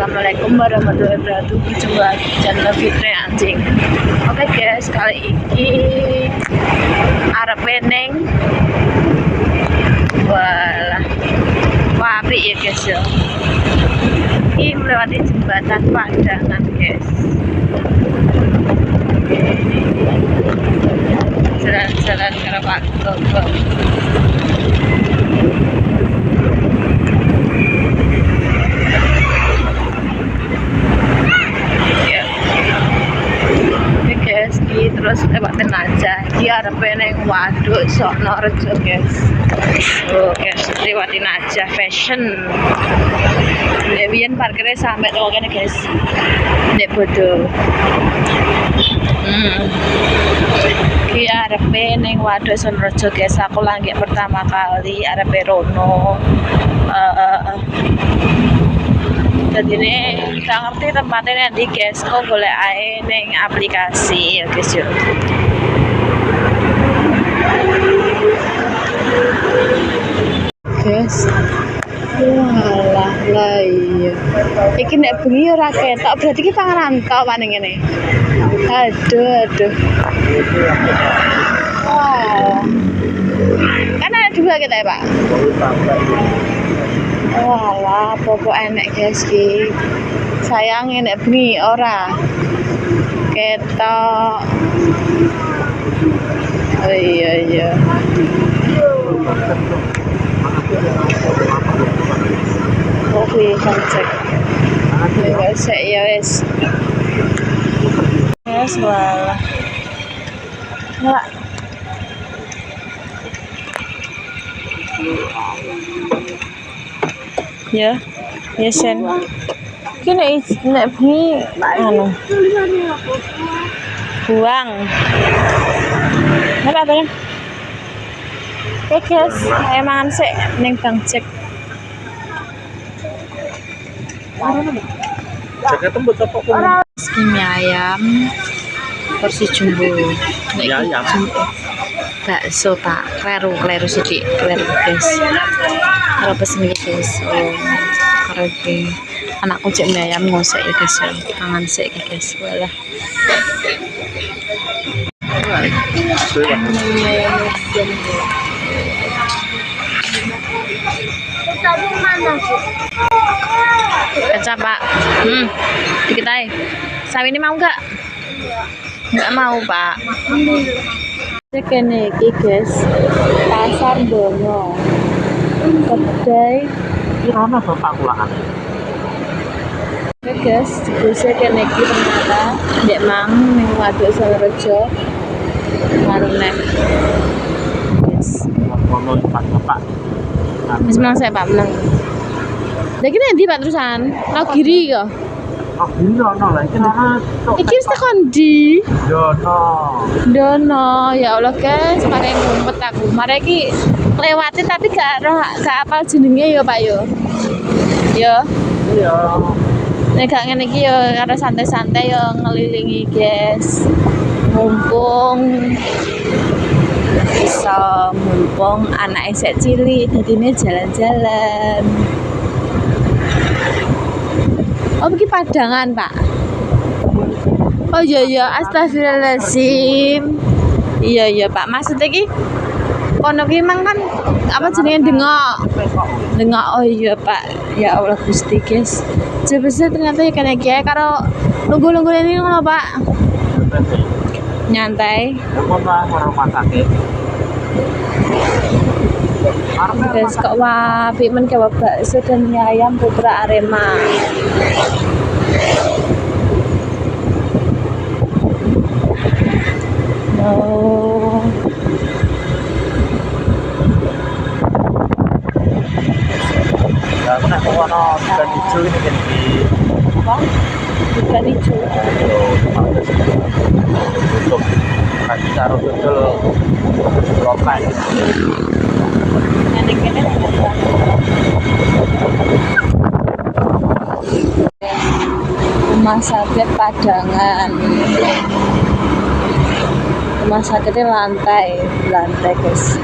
Assalamualaikum warahmatullahi wabarakatuh. Berjumpa lagi di channel Fitri Anjing. Oke guys, kali ini arep neng walah wapi ya guys ya. Ini melewati jembatan Padangan guys. Jalan-jalan ke Pak Gogo. Terus lewatin aja dia ada peneng waduk Sokno Rejo guys. Oh guys, lewatin aja fashion Dewian parkirnya sampai tuh kene guys nek bodoh dia ada peneng waduk Sokno Rejo guys. Aku lagi pertama kali ada Rono. Jadi ini gak ngerti tempatnya nanti guys, kok boleh aja neng aplikasi ya guys ya. Guys, walah lah iya. Iki nek bengi ora ketok, berarti ki panganan tok paling ngene. Aduh. Wah. Kan ada dua kita ya, Pak? Walah, pokok enek guys ki. Sayang enek bengi ora ketok. Oh iya. Oke, kan cek. Enggak sek ya wes. Wes walah. Nggak. Ya, sen. Kini nek bengi anu. Buang. Apa kan? Guys, emang sih neng bang cek. Jaga tembus apa pun. Mie ayam porsi jumbo. Mie ayam. Bakso pak, kleru sedikit, kleru guys. Kalau pesen guys, keren. Anakku cek mie ayam ngosek ya guys, tangan sek guys, walah. Kecap pak, dikit aja. Sawi ini mau nggak? Nggak mau pak. Kene iki guys, pasar Dono, kedai Kirana bapak kulaan. Oke guys, bisa kene iki ternyata Dek Mang ning waduk Sokno Rejo. Warung nek. Yes. Ngono bapak. Wis menang saya Pak menang. Lagi nanti Pak terusan, Logiri kok. Oh, iya no lah, iki ana. Iki wis tekan ndi? Dono. Ya Allah guys, mari ngumpet aku. Mari iki lewatin tapi gak apal jenenge ya Pak yo. Yo. Iya. Nek gak ngene iki yo karo santai-santai yo ngelilingi guys. Mumpung anak esek cilik dadine jalan-jalan. Oh, iki Padangan, Pak. Oh iya, astagfirullahaladzim. Iya, Pak. Maksudnya iki kono ki mang kan apa jenenge dengok. Oh iya, Pak. Ya Allah Gusti, guys. Jebese ternyata ya kene iki karo nunggu-nunggu ini ngono, Pak. Nyantai. Guys, kok wapi men kebab bakso dan mie ayam Putra Arema. Oh. Ya, aku nek kono ikan hijau ini kan di Apa? Ikan hijau. Untuk kasih karo dodol lokai. Kene Rumah sakit Padangan. Rumah sakitnya lantai guys.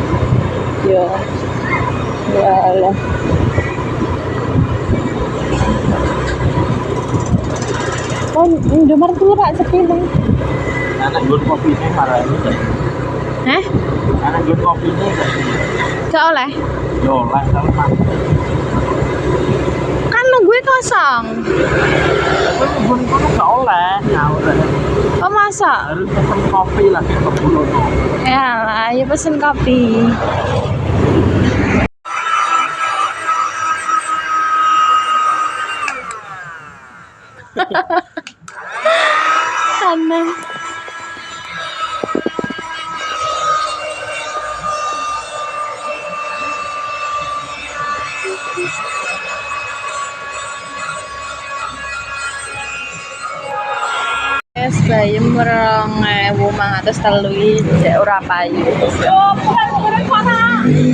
Yo. Ya Allah. Oh, Indomaret tuh Pak sepi nih. Anak gue kopi ini marah ini deh. Hah? Anak gue kopi ini deh. Gak oleh. Yo lah kalau mati. Kan nungguin kosong. Gue kebun itu nggak oleh. Nggak oleh. Oh masa? Harus pesen kopi lagi kebun itu. Ya lah, ya pesen kopi. Aneh. Es bayem 2.503 iki ora payu.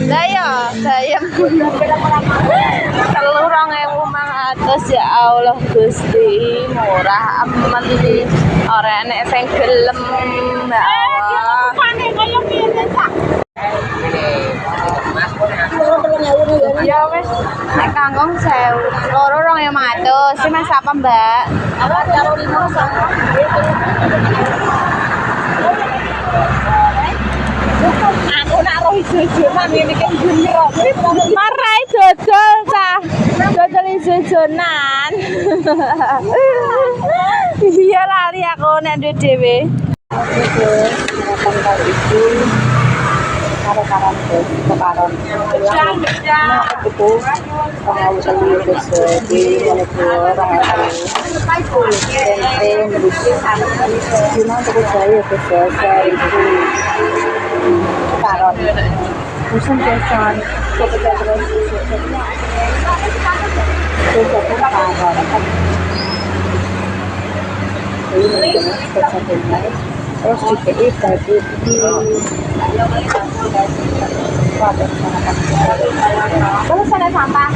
Lah ya, bayem 2.500 ya Allah Gusti, murah amat iki. Ora enek sing gelem ya Allah. Ya wis, nek kangkung 1.000, loro 2.500. Si Mas apa, Mbak? Aku nak roh ijo-ijonan ngene iki njero. Marai dodol ta. Dodol ijo-ijonan. Iya lali aku nek duwe dhewe. Karan terus kekaron. Nah, itu pengawu telu terus di Malioboro tempe cuma terus saya terus itu karon. Musim kesan terus karon. Terus DPI bagi terus ada sampah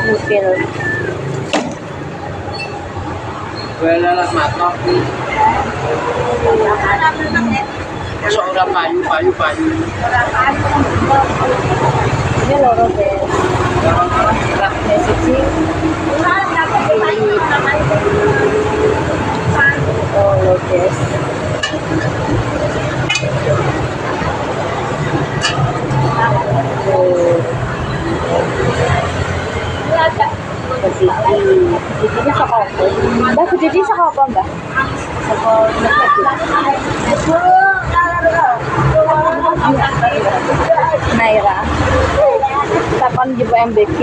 mungkin Belalah matok. Seorang payu. ini loro deh raknya siji oh lo guys Ini saka apa? Mbak Budi saka apa, Mbak? Naira. Takon jebak MBG.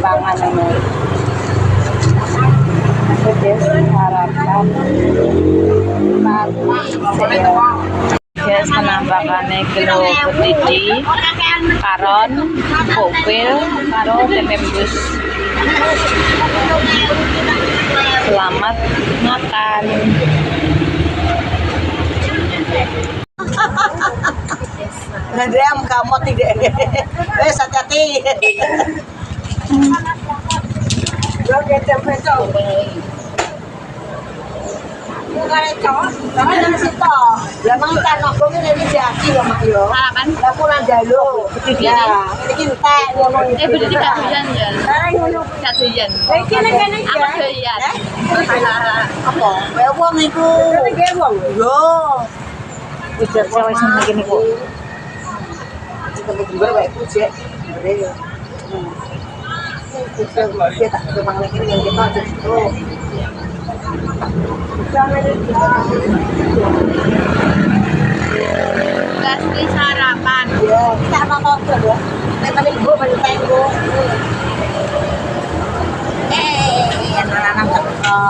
Pangan ngono. Wis harapan. Guys, penampakannya kilo ketiti, karon, kopil, karo tempe rebus. Selamat makan. Ngadem kamu tidak. Hati-hati. Oke, tempe cok. Bukan cok, tapi dari situ. Lah mang kan aku ini jadi ya mak yo. Harapan. Lah pulang jalur. Ya, iki entek ngono iki. Berarti gak doyan ya? Ngono. Gak doyan. Iki nek kene iki. Aku doyan. Apa? Kayak wong iku. Kayak wong. Yo. Ujar cewek sama gini kok. Kita juga wae ku cek. Kita tak memang lagi yang kita itu. Pasti sarapan. Ya, kita apa kok ya? Tapi gua baru tenggo. Anak-anak teko.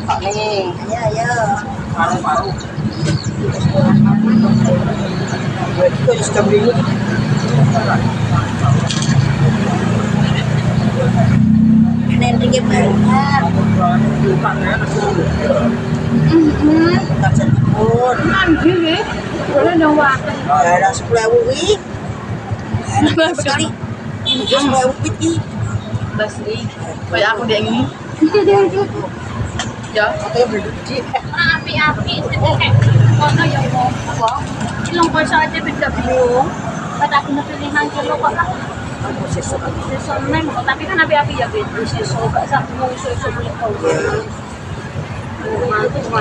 Tak nih. Ya. Paru-paru. Itu sudah beli. Nanti kita Tak sebut. Nanti nih, boleh dong waktu. Ada 10.000 wih. Sekali. 10.000 wih. Basri, kayak aku dia ini. Ya, Oke, beli. api-api, kayak kono yang mau apa? Ilang ko sa atin bingung. Pada aku napilihan kilo ko ka. Seso na mo, tapi kan api-api ya bin. Seso ka sa mo seso ulit ko.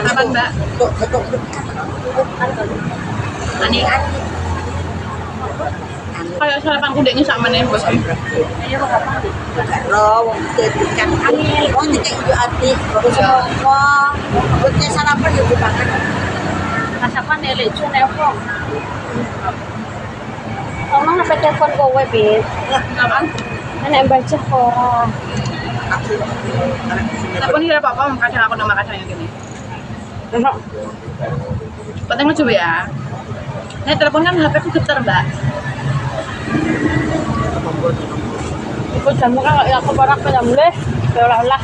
Kapan Mbak? Betul. Ani. Kayak sarapan kudeknya sama nih bos. Ayo apa? Kalau ikan angin, oh ini kayak ibu adik, baru semua. Buatnya sarapan ya dimakan. Kasapan ya lecu nelpon. Omong apa telepon kowe, Bit? Kapan? Nenek baca koran. Telepon ini ada apa-apa makasih aku nama kacang yang gini. Penting coba ya. Nih telepon kan HP ku getar Mbak. Ikut jamu kan ya aku barak ke jamu deh. Olah-olah.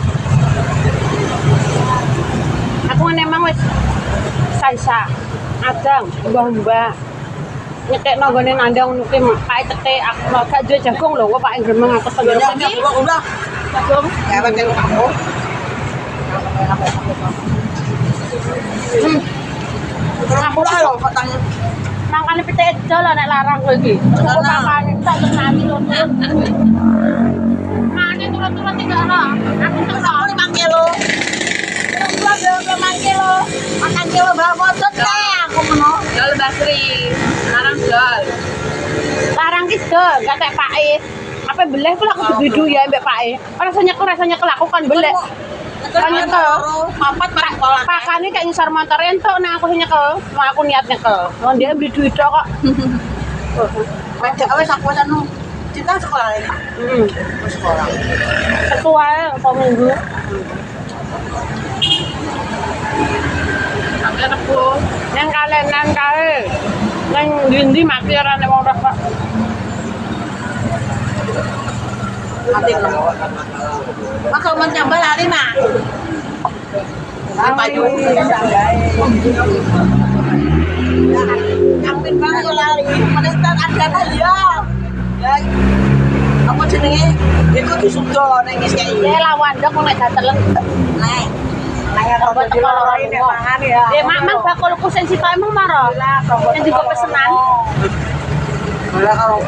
Aku kan emang wis salsa, adang, mbah-mbah. Nyetek nonggone nandang nuke kae tete aku gak duwe jagung lho, kok Pak Gremeng aku Udah, tenggelam. udah. Jagung. Ya, pakai kamu. Aku lah loh, patang. Mangkane pitik edo lho nek larang kowe iki. Cukup makane tak tenani lho. Mane turun-turun 3 ora. Aku Aku 5 kilo. Dua 5 kilo. Makan kilo bawa motor deh aku mau. Jual Basri. Sekarang jual. larang ki dol katek pake. Apa beleh kok aku dibidu ya mbek pake. Rasanya nyekel aku kan beleh. Kan nyekel. Papat barang pola. Pakane kayak ngisar motor entuk nek aku nyekel. Mau aku niat nyekel. Wong dia beli duit tok kok. Macam apa aku anu. Kita sekolah ini. Sekolah. Ketua apa minggu. Sampai rebu. Nang kale. Nang ndi mati ora nek wong rokok. Mati kan. Maka menyambal hari mah. Apa itu? Amin banget lali. Menentan ada ya. Ya. Apa jenenge? Iku disudo ning wis kayak Ya lawan dok nek datelen. Nek. Kayak kalau di luar ini mangan ya. Mang bakulku sing sitok emang maro. Yang juga pesenan. Bola kalau